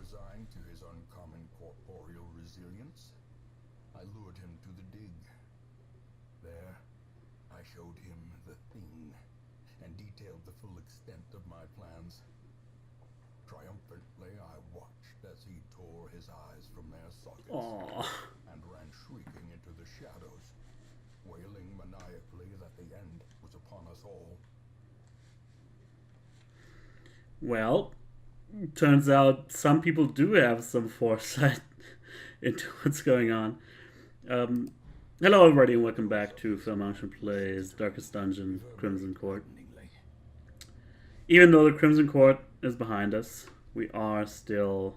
resigned to his uncommon corporeal resilience, I lured him to the dig. There, I showed him the thing and detailed the full extent of my plans. Triumphantly, I watched as he tore his eyes from their sockets. Aww. And ran shrieking into the shadows, wailing maniacally that the end was upon us all. Well, turns out some people do have some foresight into what's going on. Hello, everybody, and welcome back to falmunction Plays Darkest Dungeon, Crimson Court. Even though the Crimson Court is behind us, we are still...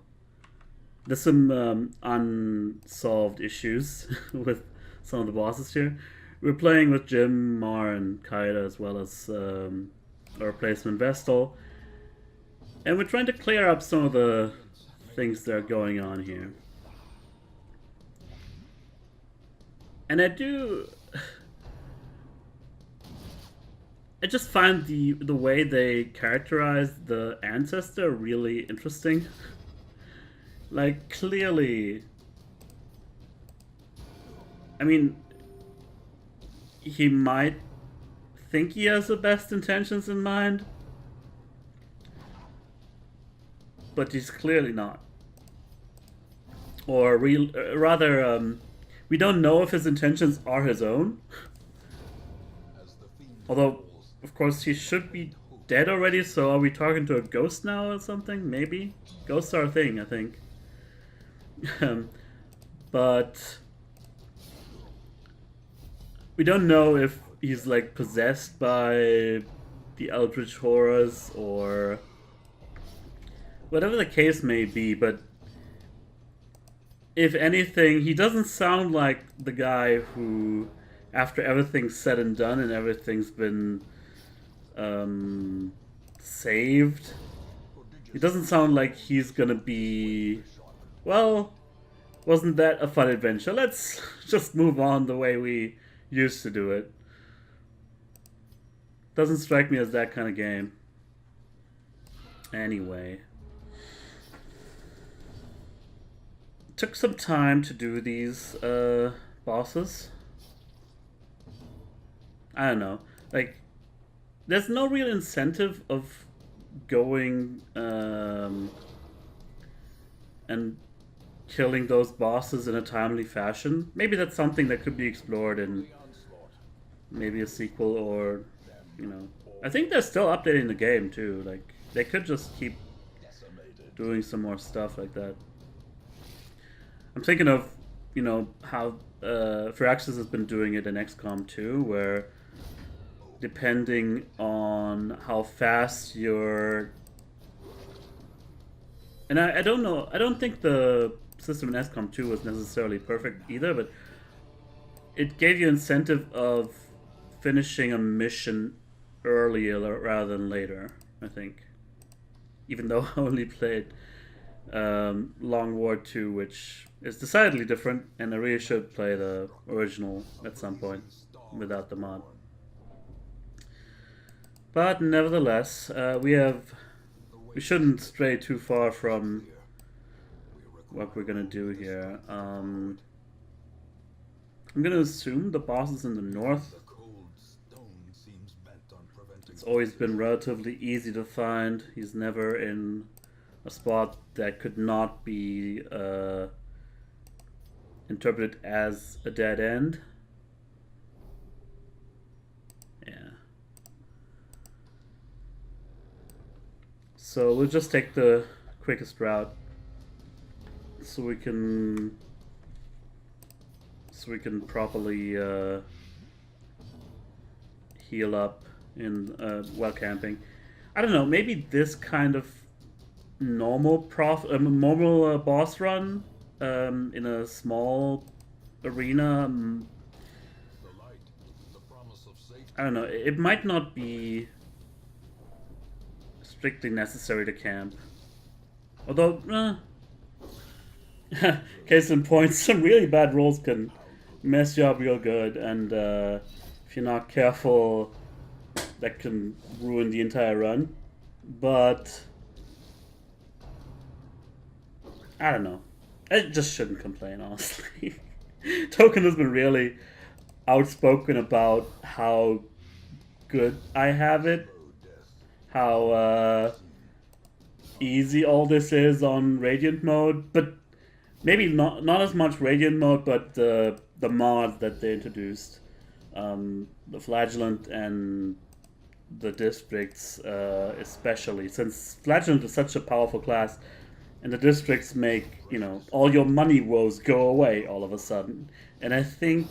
There's some unsolved issues with some of the bosses here. We're playing with Jim, Mar, and Kaida, as well as a replacement Vestal. And we're trying to clear up some of the things that are going on here. And I just find the way they characterize the ancestor really interesting. Like, clearly, I mean, he might think he has the best intentions in mind, but he's clearly not. Or rather, we don't know if his intentions are his own. Although, of course, he should be dead already, so are we talking to a ghost now or something? Maybe? Ghosts are a thing, I think. But we don't know if he's like possessed by the Eldritch horrors or whatever the case may be, but if anything, he doesn't sound like the guy who, after everything's said and done and everything's been saved, it doesn't sound like he's gonna be, well, wasn't that a fun adventure? Let's just move on the way we used to do it. Doesn't strike me as that kind of game. Anyway. Took some time to do these bosses. I don't know. Like, there's no real incentive of going and killing those bosses in a timely fashion. Maybe that's something that could be explored in maybe a sequel, or, you know, I think they're still updating the game too. Like, they could just keep doing some more stuff like that. I'm thinking of, you know, how Hubrisss has been doing it in XCOM 2, where depending on how fast you're... And I don't know, I don't think the system in XCOM 2 was necessarily perfect either, but it gave you incentive of finishing a mission earlier rather than later, I think. Even though I only played Long War 2, which is decidedly different, and I really should play the original at some point without the mod. But nevertheless, we shouldn't stray too far from what we're gonna do here. I'm gonna assume the boss is in the north. It's always been relatively easy to find. He's never in a spot that could not be interpreted as a dead end. Yeah. So we'll just take the quickest route so we can properly heal up in while camping. I don't know, maybe this kind of normal boss run in a small arena, I don't know, it might not be strictly necessary to camp. Although, case in point, some really bad rolls can mess you up real good, and if you're not careful, that can ruin the entire run. But I don't know. I just shouldn't complain, honestly. Token has been really outspoken about how good I have it, how easy all this is on Radiant mode, but maybe not as much Radiant mode, but the mods that they introduced, the Flagellant and the districts, especially since Flagellant is such a powerful class, and the districts make all your money woes go away all of a sudden. And I think,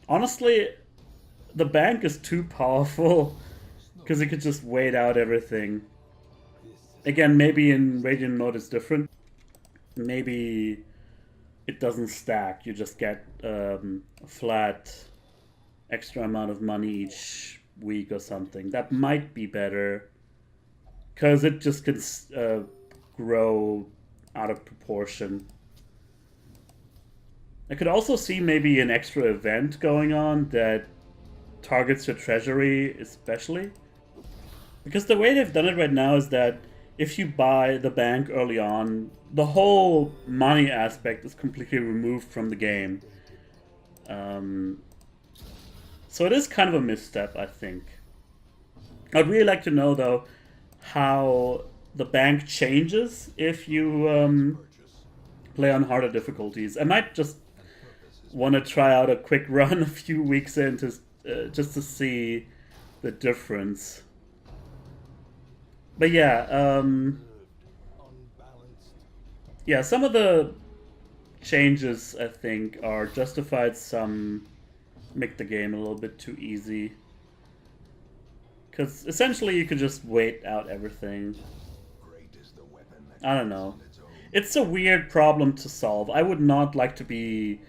honestly, the bank is too powerful because it could just wait out everything. Again, maybe in Radiant mode it's different. Maybe it doesn't stack. You just get a flat extra amount of money each week or something. That might be better because it just can grow out of proportion. I could also see maybe an extra event going on that targets your treasury especially. Because the way they've done it right now is that if you buy the bank early on, the whole money aspect is completely removed from the game. So it is kind of a misstep, I think. I'd really like to know, though, how the bank changes if you play on harder difficulties. I might just want to try out a quick run a few weeks in to, just to see the difference. But yeah, yeah, some of the changes, I think, are justified. Some make the game a little bit too easy. Because essentially you could just wait out everything. I don't know. It's a weird problem to solve. I would not like to be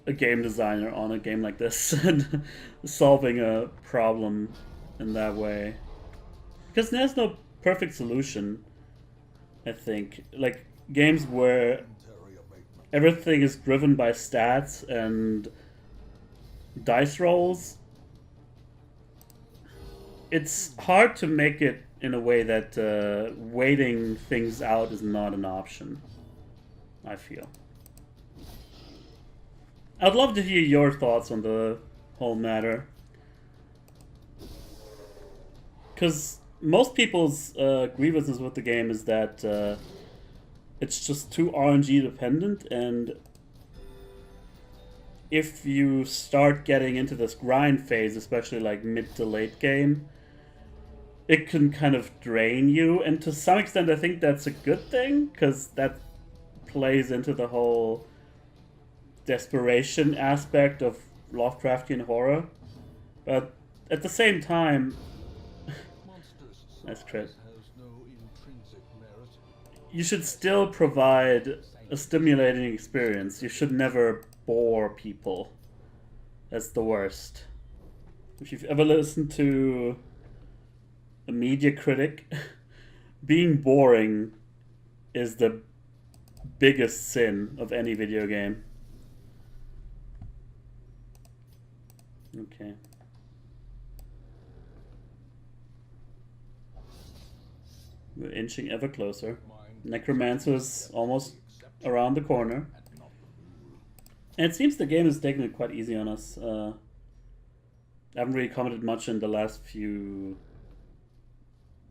a game designer on a game like this and solving a problem in that way. Because there's no perfect solution, I think. Like, games where everything is driven by stats and dice rolls, it's hard to make it in a way that waiting things out is not an option, I feel. I'd love to hear your thoughts on the whole matter. Because most people's grievances with the game is that it's just too RNG dependent, and if you start getting into this grind phase, especially like mid to late game, it can kind of drain you, and to some extent I think that's a good thing, because that plays into the whole desperation aspect of Lovecraftian horror. But at the same time, nice crit, you should still provide a stimulating experience. You should never bore people. That's the worst. If you've ever listened to a media critic, being boring is the biggest sin of any video game. Okay. We're inching ever closer. Necromancer's almost around the corner. And it seems the game is taking it quite easy on us. I haven't really commented much in the last few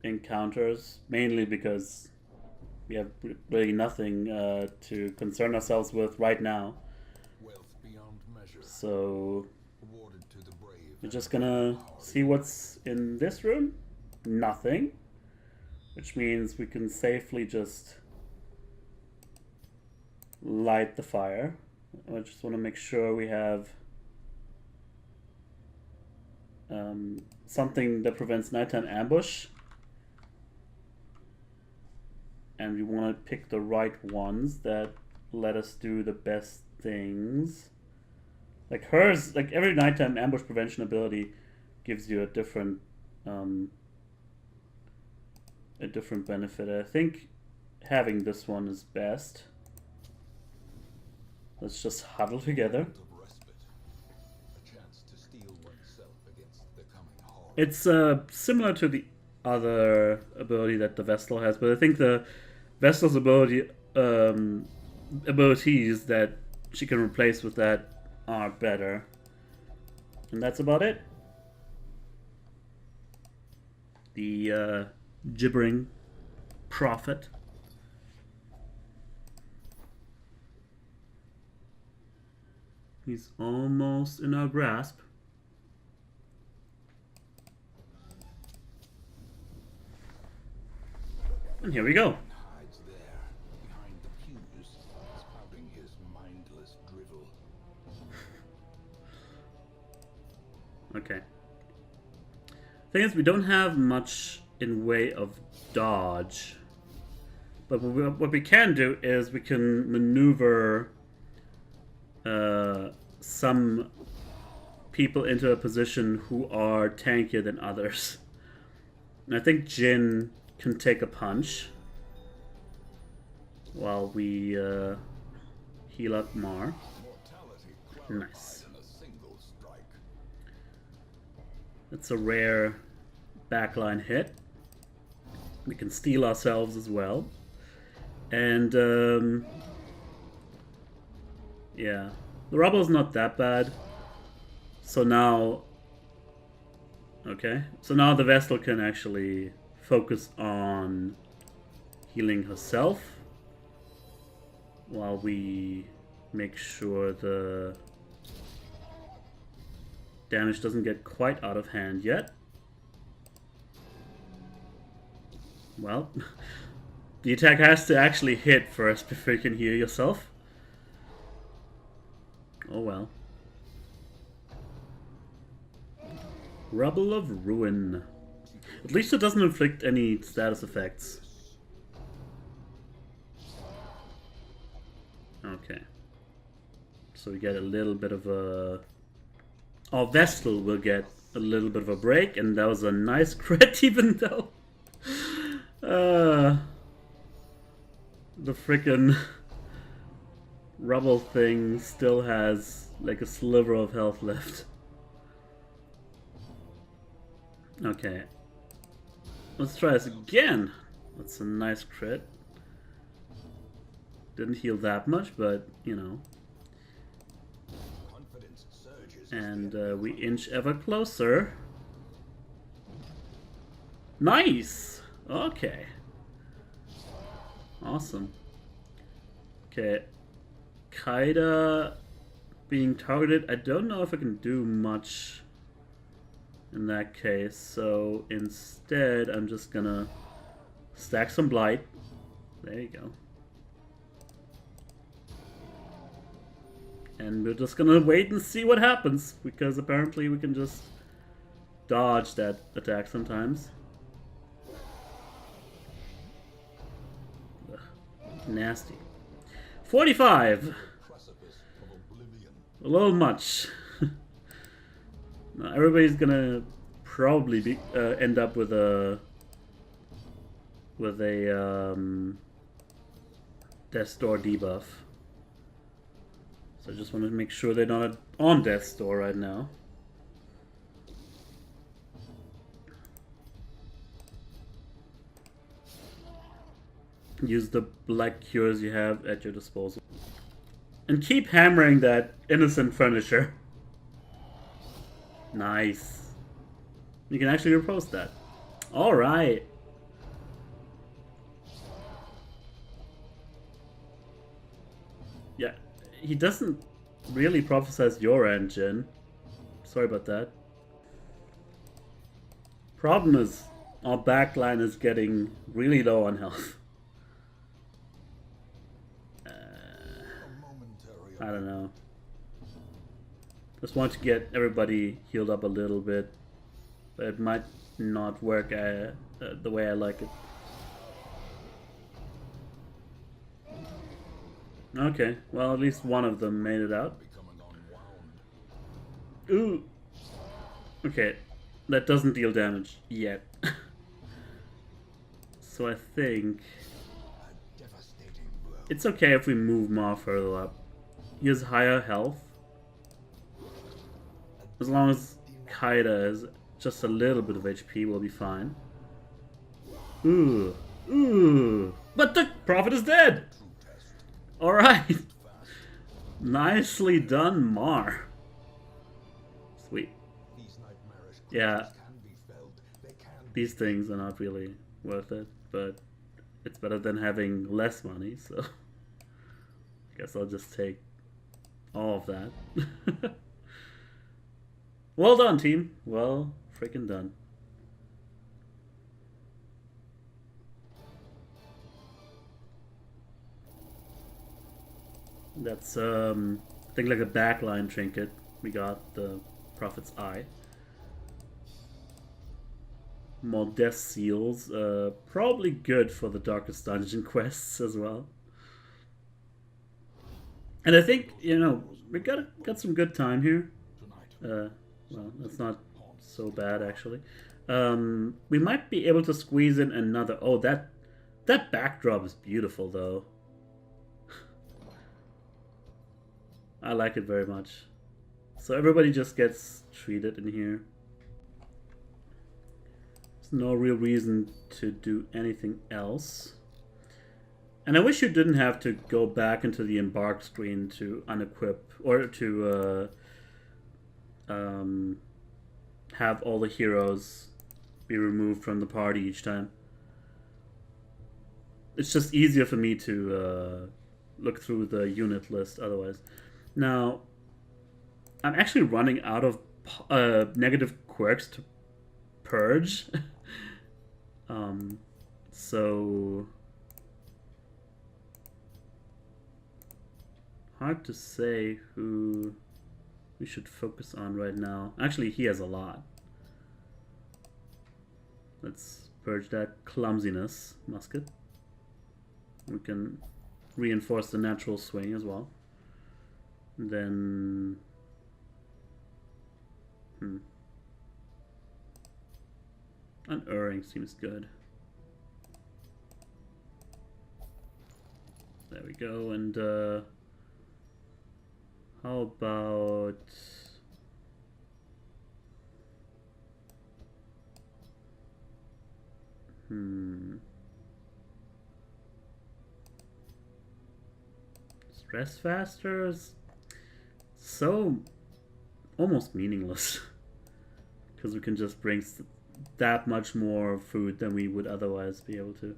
encounters, mainly because we have really nothing to concern ourselves with right now. So we're just gonna see what's in this room. Nothing. Which means we can safely just light the fire. I just want to make sure we have something that prevents nighttime ambush. And we want to pick the right ones that let us do the best things. Like hers, like every nighttime ambush prevention ability gives you a different benefit. I think having this one is best. Let's just huddle together. It's similar to the other ability that the Vestal has, but I think the Vestal's abilities that she can replace with that are better. And that's about it. The gibbering prophet. He's almost in our grasp. And here we go. Hides there, behind the pews, spouting his mindless drivel. Okay. Thing is, we don't have much in way of dodge. But what we can do is we can maneuver some people into a position who are tankier than others. And I think Jin can take a punch while we heal up Mar. Nice. That's a rare backline hit. We can steal ourselves as well. And yeah, the rubble's not that bad. So now, okay, so now the Vestal can actually focus on healing herself while we make sure the damage doesn't get quite out of hand yet. Well, the attack has to actually hit first before you can heal yourself. Oh well. Rubble of Ruin. At least it doesn't inflict any status effects. Okay. So we get a little bit of a... Our Vestal will get a little bit of a break, and that was a nice crit even though... the frickin' rubble thing still has like a sliver of health left. Okay. Let's try this again. That's a nice crit. Didn't heal that much, but you know. And we inch ever closer. Nice! Okay. Awesome. Okay. Kaida being targeted. I don't know if I can do much in that case. So instead, I'm just gonna stack some Blight. There you go. And we're just gonna wait and see what happens. Because apparently we can just dodge that attack sometimes. Nasty. 45! A little much. Now, everybody's gonna probably be, end up with a Death's Door debuff. So I just want to make sure they're not on Death's Door right now. Use the black cures you have at your disposal. And keep hammering that innocent furniture. Nice. You can actually repost that. Alright. Yeah, he doesn't really prophesize your engine. Sorry about that. Problem is, our backline is getting really low on health. I don't know. Just want to get everybody healed up a little bit, but it might not work the way I like it. Okay, well at least one of them made it out. Ooh. Okay, that doesn't deal damage yet. So I think it's okay if we move more further up. He has higher health. As long as Kaida has just a little bit of HP, we'll be fine. Ooh. Ooh. But the... Prophet is dead! True test. Alright. Fast. Nicely done, Mar. Sweet. These nightmarish Yeah. creatures can be felled. They can be These things are not really worth it, but it's better than having less money, so I guess I'll just take all of that. Well done, team. Well freaking done. That's I think like a backline trinket. We got the Prophet's Eye. More death seals. Probably good for the Darkest Dungeon quests as well. And I think, you know, we got some good time here. tonight. Well, that's not so bad actually. We might be able to squeeze in another. Oh, that backdrop is beautiful though. I like it very much. So everybody just gets treated in here. There's no real reason to do anything else. And I wish you didn't have to go back into the embark screen to unequip or to have all the heroes be removed from the party each time. It's just easier for me to look through the unit list otherwise. Now, I'm actually running out of negative quirks to purge. So hard to say who we should focus on right now. Actually, he has a lot. Let's purge that clumsiness musket. We can reinforce the natural swing as well. And then unerring seems good. There we go. And how about stress faster is so almost meaningless because we can just bring that much more food than we would otherwise be able to.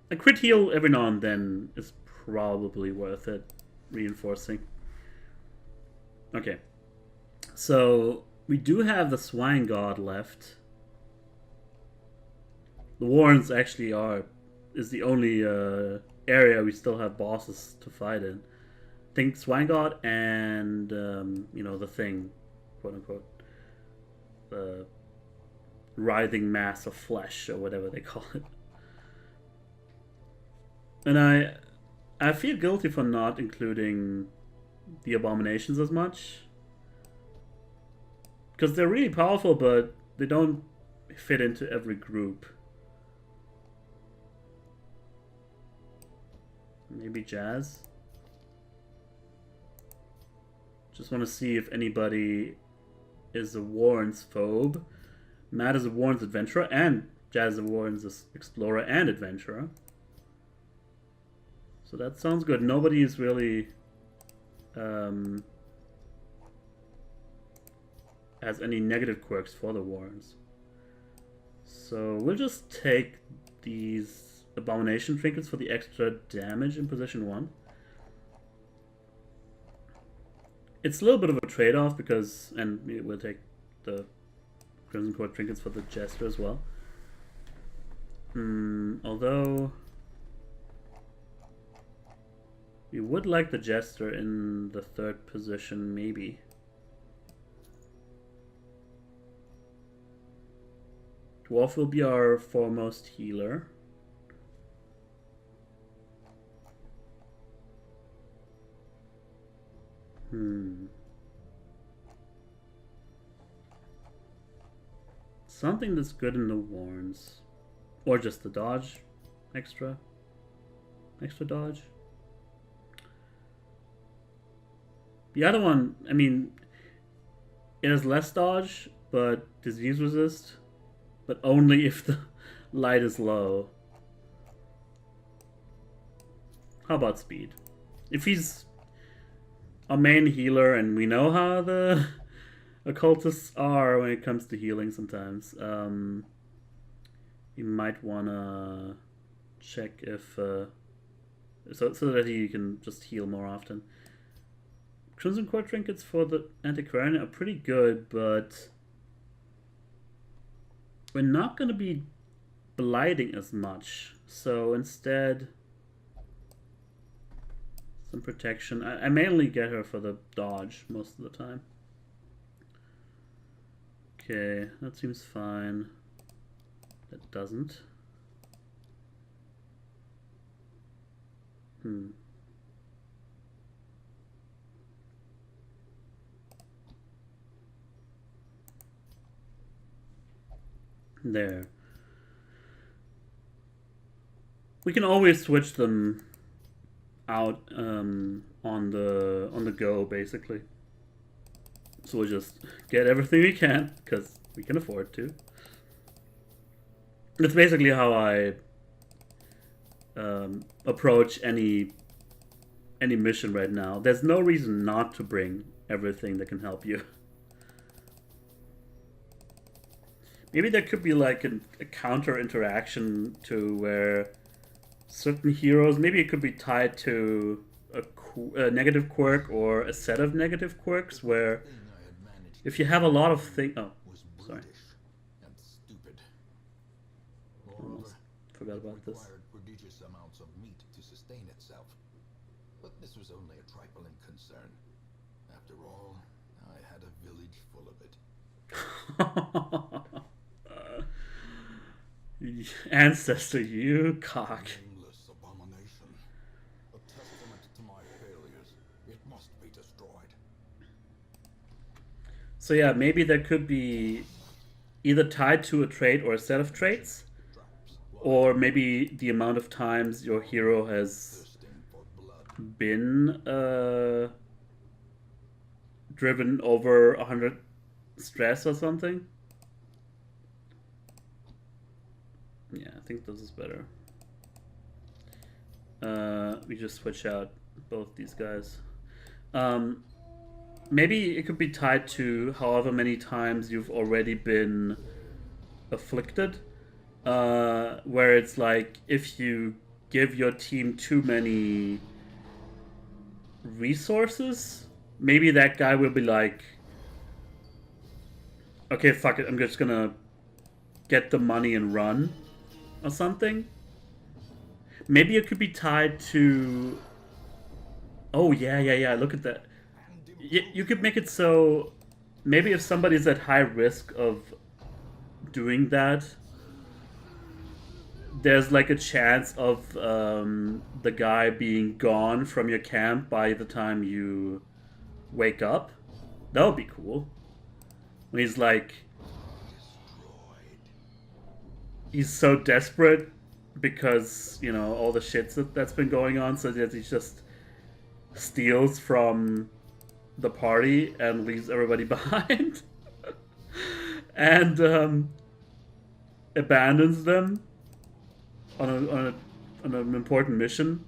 A crit heal every now and then is probably worth it, reinforcing. Okay, so we do have the Swine God left. The Warrens actually is the only area we still have bosses to fight in. I think Swine God and you know, the thing, quote unquote, the writhing mass of flesh or whatever they call it. And I feel guilty for not including the abominations as much, because they're really powerful, but they don't fit into every group. Maybe Jazz? Just want to see if anybody is a Warren's phobe. Matt is a Warren's adventurer, and Jazz is a Warren's explorer and adventurer. So that sounds good. Nobody is really has any negative quirks for the Warrens. So we'll just take these abomination trinkets for the extra damage in position 1. It's a little bit of a trade-off because, and we'll take the Crimson Court trinkets for the Jester as well. Although we would like the Jester in the 3rd position, maybe. Dwarf will be our foremost healer. Something that's good in the Warrens. Or just the dodge. Extra dodge. The other one, I mean, it has less dodge, but disease resist. But only if the light is low. How about speed? If he's a main healer, and we know how the occultists are when it comes to healing sometimes, you might wanna check if so that he can just heal more often. Crimson Core trinkets for the antiquarian are pretty good, but we're not gonna be blighting as much. So instead, some protection. I mainly get her for the dodge most of the time. Okay, that seems fine. That doesn't. There. We can always switch them out on the go, basically. So we'll just get everything we can, because we can afford to. That's basically how I approach any mission right now. There's no reason not to bring everything that can help you. Maybe there could be like a counter interaction to where certain heroes, maybe it could be tied to a negative quirk or a set of negative quirks, where if you have a lot of things... Oh, sorry. And stupid. Almost forgot about this. Required prodigious amounts of meat to sustain itself. But this was only a trifling concern. After all, I had a village full of it. Ancestor, you cock. Nameless abomination. A testament to my failures. It must be destroyed. So yeah, maybe that could be either tied to a trait or a set of traits, or maybe the amount of times your hero has been driven over 100 stress or something. Yeah, I think this is better. We just switch out both these guys. Maybe it could be tied to however many times you've already been afflicted. Where it's like, if you give your team too many resources, maybe that guy will be like, okay, fuck it, I'm just gonna get the money and run, or something. Maybe it could be tied to... Oh, yeah, look at that. You could make it so... Maybe if somebody's at high risk of doing that, there's like a chance of the guy being gone from your camp by the time you wake up. That would be cool. When he's like... He's so desperate because, you know, all the shit that's been going on, so that he just steals from the party and leaves everybody behind. And abandons them on an important mission.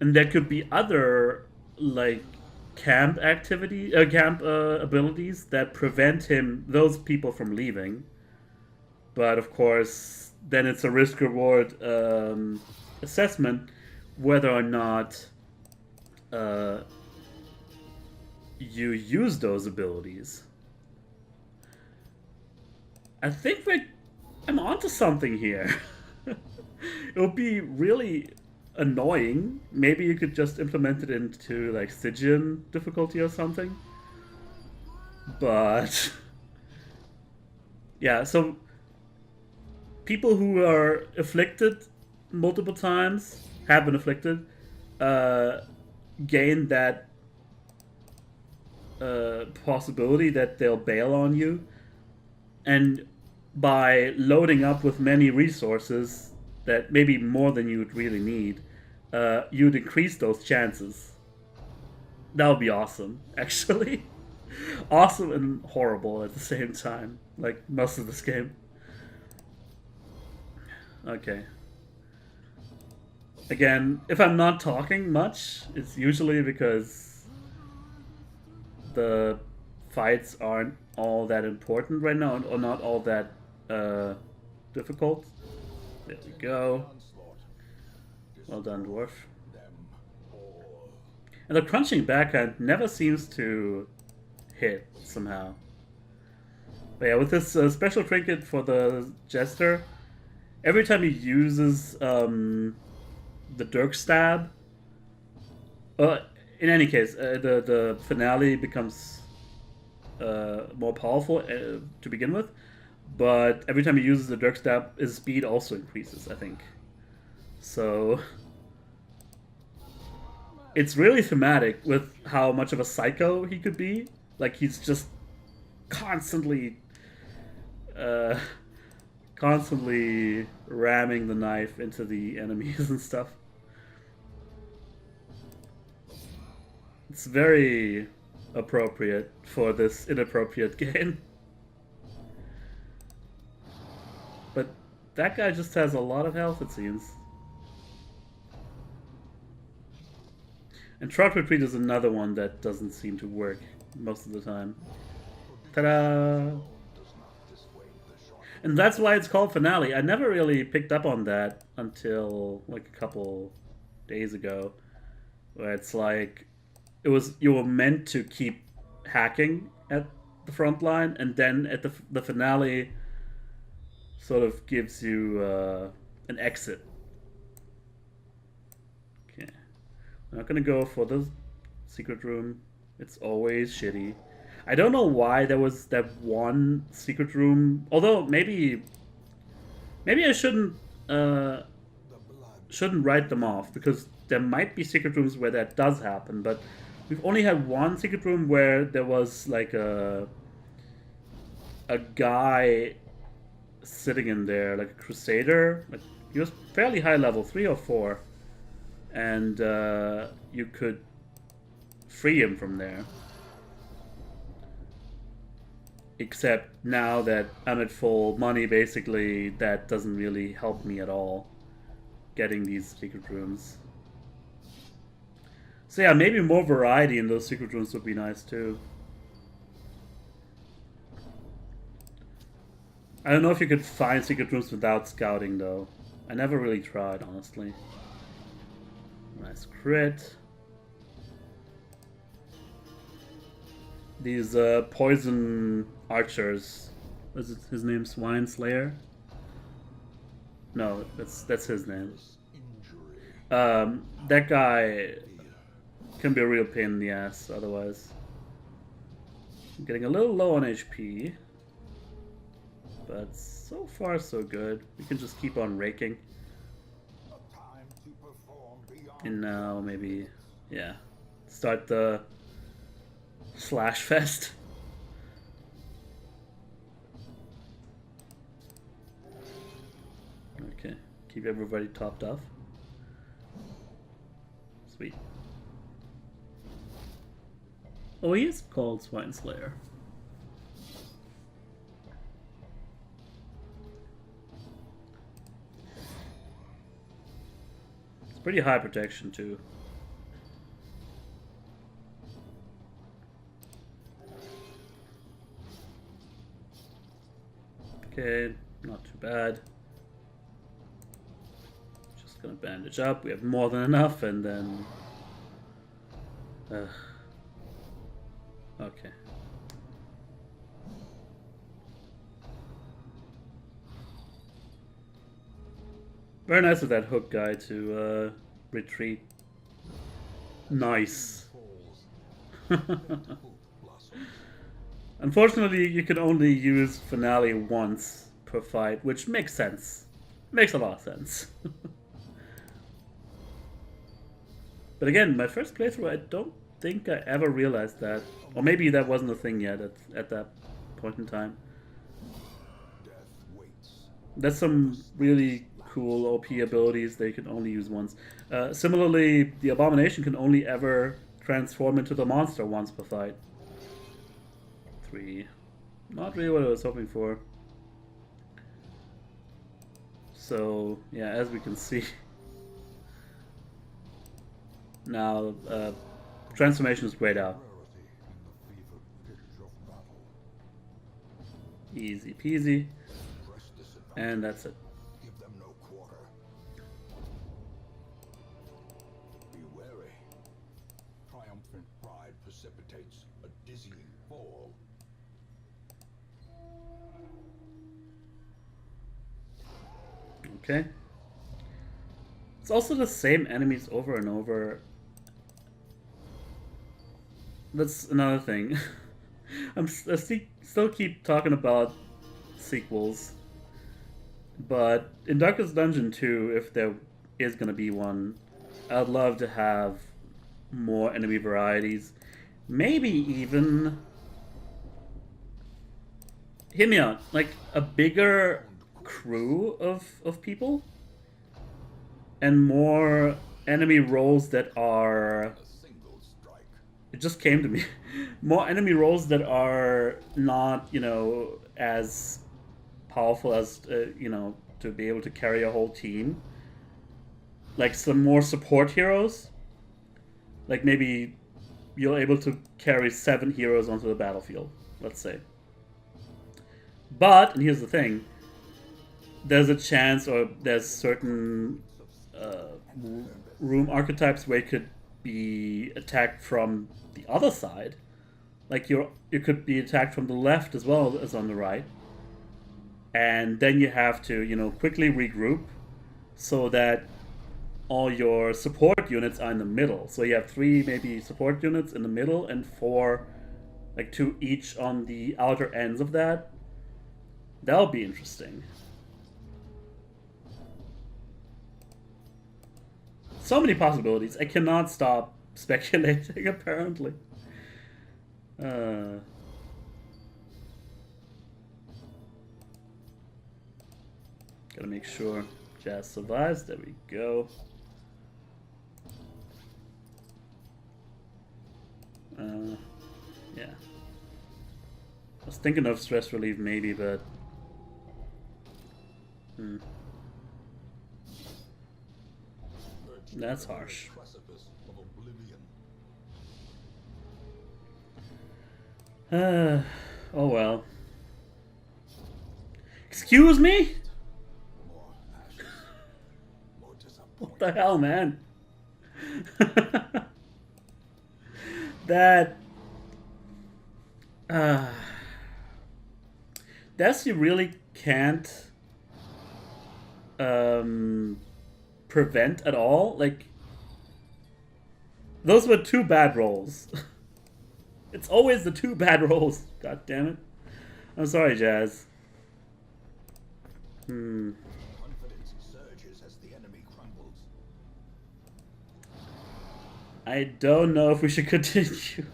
And there could be other, like, camp abilities that prevent those people from leaving. But of course, then it's a risk-reward assessment whether or not you use those abilities. I think I'm onto something here. It would be really annoying. Maybe you could just implement it into like Stygian difficulty or something. But yeah, so people who are afflicted multiple times, have been afflicted, gain that possibility that they'll bail on you. And by loading up with many resources, that maybe more than you would really need, you'd increase those chances. That would be awesome, actually. Awesome and horrible at the same time, like most of this game. Okay. Again, if I'm not talking much, it's usually because the fights aren't all that important right now, or not all that difficult. There we go. Well done, dwarf. And the crunching backhand never seems to hit somehow. But yeah, with this special trinket for the Jester, every time he uses the Dirk Stab, in any case, the finale becomes more powerful to begin with. But every time he uses the Dirk Stab, his speed also increases, I think. So it's really thematic with how much of a psycho he could be. Like, he's just constantly constantly ramming the knife into the enemies and stuff. It's very appropriate for this inappropriate game. But that guy just has a lot of health, it seems. And Trout Retreat is another one that doesn't seem to work most of the time. Ta-da! And that's why it's called Finale. I never really picked up on that until like a couple days ago, where it's like you were meant to keep hacking at the front line, and then at the finale sort of gives you an exit. Okay, I'm not gonna go for the secret room. It's always shitty. I don't know why there was that one secret room. Although maybe I shouldn't write them off, because there might be secret rooms where that does happen. But we've only had one secret room where there was like a guy sitting in there, like a crusader. Like, he was fairly high level, 3 or 4, and you could free him from there. Except now that I'm at full money, basically, that doesn't really help me at all getting these secret rooms. So yeah, maybe more variety in those secret rooms would be nice too. I don't know if you could find secret rooms without scouting though. I never really tried, honestly. Nice crit. These poison archers. Is it his name? Swine Slayer? No, that's his name. That guy can be a real pain in the ass otherwise. I'm getting a little low on HP, but so far so good. We can just keep on raking. And now maybe, yeah, start the slash fest. Okay, keep everybody topped off. Sweet. Oh, he is called Swine Slayer. It's pretty high protection too. Okay, not too bad. Just gonna bandage up. We have more than enough, and then... okay. Very nice of that hook guy to retreat. Nice. Unfortunately, you can only use Finale once per fight, which makes sense. Makes a lot of sense. But again, my first playthrough, I don't think I ever realized that. Or maybe that wasn't a thing yet at that point in time. That's some really cool OP abilities that you can only use once. Similarly, the Abomination can only ever transform into the monster once per fight. 3. Not really what I was hoping for. So, yeah, as we can see, Now, transformation is grayed out. Rarity in the fever pitch of battle. Easy peasy. Press this advantage. And that's it. Give them no quarter. Be wary. Triumphant pride precipitates a dizzying fall. Okay. It's also the same enemies over and over. That's another thing. I still keep talking about sequels. But in Darkest Dungeon 2, if there is going to be one, I'd love to have more enemy varieties. Maybe even... Hear me out. Like, a bigger crew of people? And more enemy roles that are... A single strike. It just came to me. More enemy roles that are not, you know, as powerful as, you know, to be able to carry a whole team. Like some more support heroes. Like maybe you're able to carry 7 heroes onto the battlefield, let's say. But, and here's the thing, there's a chance, or there's certain room archetypes where you could be attacked from the other side. Like you could be attacked from the left as well as on the right. And then you have to, you know, quickly regroup so that all your support units are in the middle. So you have 3 maybe support units in the middle and 4, like 2 each on the outer ends of that. That'll be interesting. So many possibilities. I cannot stop speculating, apparently. Gotta make sure Jazz survives. There we go. Yeah. I was thinking of stress relief maybe, but... That's harsh. Precipice of oblivion. Oh well. Excuse me? More ashes. More disappointment. What the hell, man? That... That's you really can't prevent at all. Like, those were 2 bad rolls. It's always the 2 bad rolls. God damn it. I'm sorry, Jazz. Confidence surges as the enemy crumbles. I don't know if we should continue.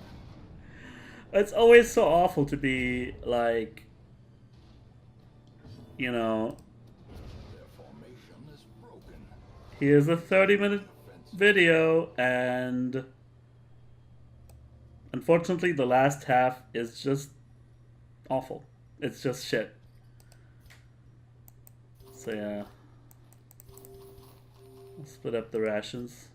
It's always so awful to be like, you know, Their formation is broken. here's a 30-minute video, and unfortunately the last half is just awful. It's just shit. So yeah, I'll split up the rations.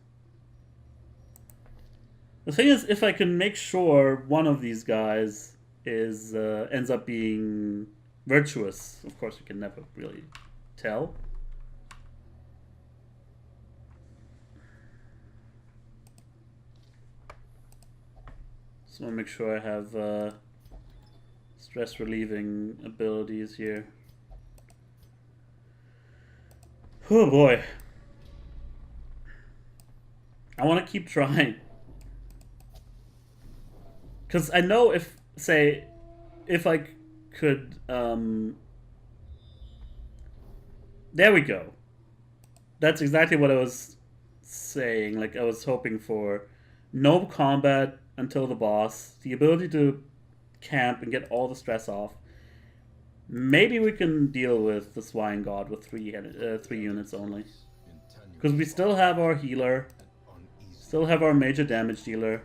The thing is, if I can make sure one of these guys is ends up being virtuous, of course you can never really tell. Just want to make sure I have stress relieving abilities here. Oh boy. I want to keep trying. Because I know if, say, if I could, there we go. That's exactly what I was saying. Like, I was hoping for no combat until the boss, the ability to camp and get all the stress off. Maybe we can deal with the Swine God with 3 units only. Because we still have our healer, still have our major damage dealer.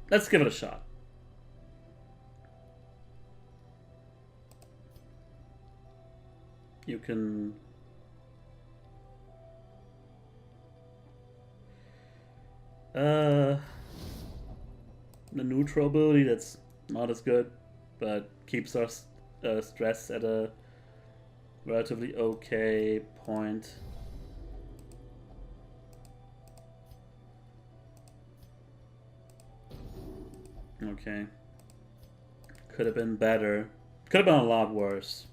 Let's give it a shot. You can The neutral ability, that's not as good, but keeps our stress at a relatively okay point. Okay. Could have been better. Could have been a lot worse.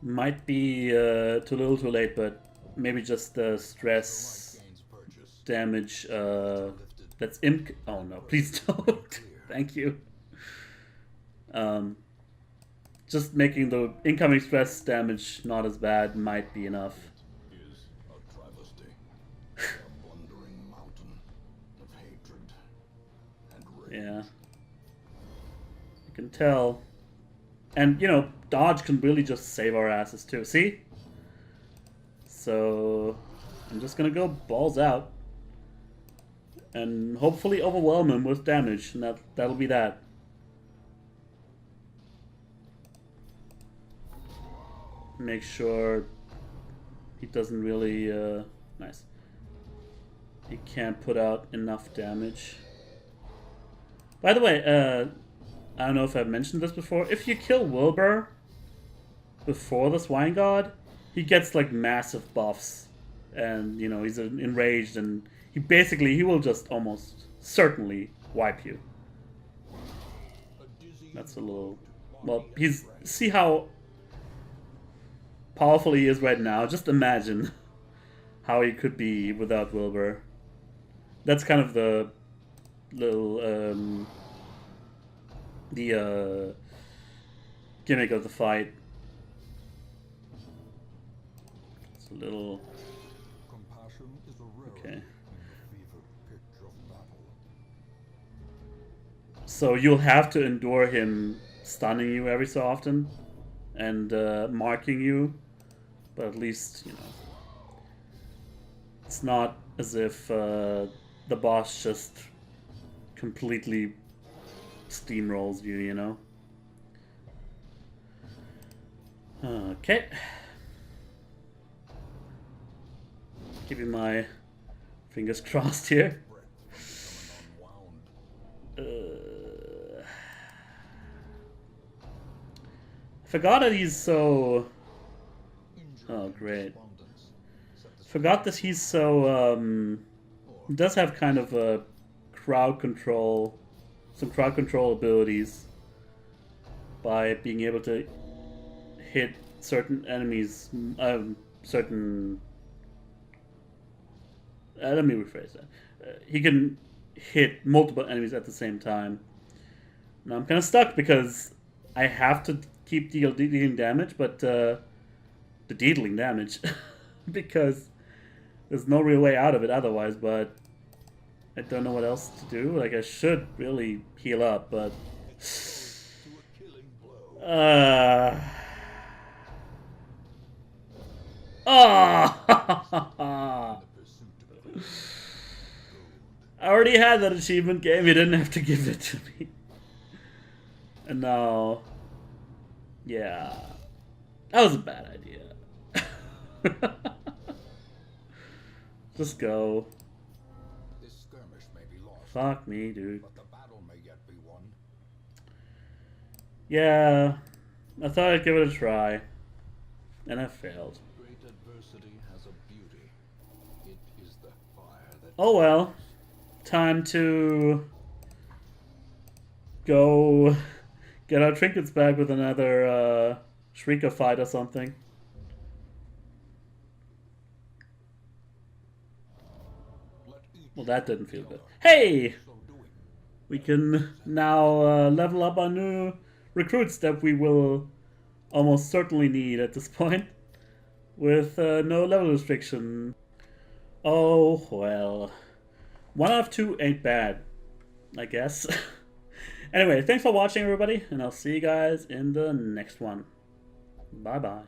Might be too little too late, but maybe just the stress damage that's oh no, please don't. Thank you. Just making the incoming stress damage not as bad might be enough. Yeah. You can tell. And, you know, dodge can really just save our asses too. See? So, I'm just gonna go balls out. And hopefully overwhelm him with damage. And that'll be that. Make sure he doesn't really, nice. He can't put out enough damage. By the way, I don't know if I've mentioned this before. If you kill Wilbur before the Swine God, he gets like massive buffs. And, you know, he's enraged and he will just almost certainly wipe you. That's a little... Well, see how powerful he is right now? Just imagine how he could be without Wilbur. That's kind of the little gimmick of the fight. It's a little okay. So you'll have to endure him stunning you every so often and marking you, but at least, you know, it's not as if the boss just completely steamrolls you, you know? Okay. Keeping my fingers crossed here. Forgot that he's so... Oh, great. Forgot that he's so, he does have kind of a crowd control, some crowd control abilities by being able to hit certain enemies, certain... let me rephrase that. He can hit multiple enemies at the same time. Now I'm kind of stuck because I have to keep dealing damage, but the dealing damage because there's no real way out of it otherwise, but I don't know what else to do. Like, I should really heal up, but I already had that achievement game. You didn't have to give it to me. And now, yeah, that was a bad idea. Just go. This skirmish may be lost. Fuck me, dude. But the battle may yet be won. Yeah, I thought I'd give it a try, and I failed. Great adversity has a beauty. It is the fire that... Oh well. Time to go get our trinkets back with another Shrieker fight or something. Well, that didn't feel good. Hey! We can now level up our new recruits that we will almost certainly need at this point with no level restriction. Oh, well. 1 out of 2 ain't bad, I guess. Anyway, thanks for watching, everybody, and I'll see you guys in the next one. Bye-bye.